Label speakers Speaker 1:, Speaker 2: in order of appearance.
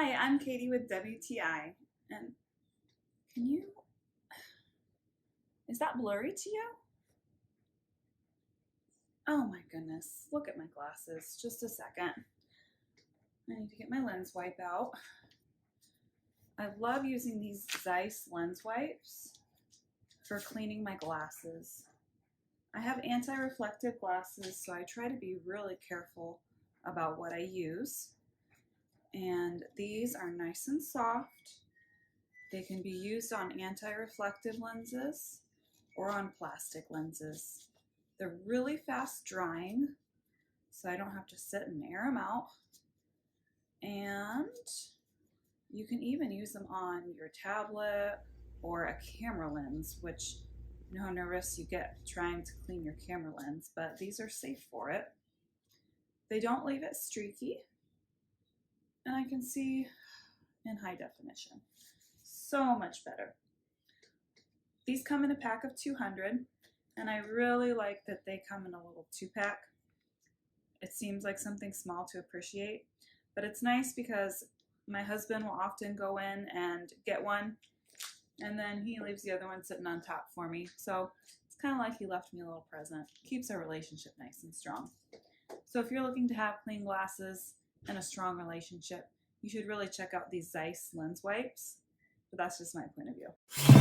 Speaker 1: Hi, I'm Katie with WTI, and is that blurry to you? Oh my goodness, look at my glasses, just a second. I need to get my lens wipe out. I love using these ZEISS lens wipes for cleaning my glasses. I have anti-reflective glasses, so I try to be really careful about what I use. And these are nice and soft. They can be used on anti-reflective lenses or on plastic lenses. They're really fast drying, so I don't have to sit and air them out. And you can even use them on your tablet or a camera lens, which you know how nervous you get trying to clean your camera lens, but these are safe for it. They don't leave it streaky, and I can see in high definition. So much better. These come in a pack of 200, and I really like that they come in a little 2-pack. It seems like something small to appreciate, but it's nice because my husband will often go in and get one, and then he leaves the other one sitting on top for me. So it's kind of like he left me a little present. Keeps our relationship nice and strong. So if you're looking to have clean glasses and a strong relationship, you should really check out these ZEISS lens wipes. But that's just my point of view.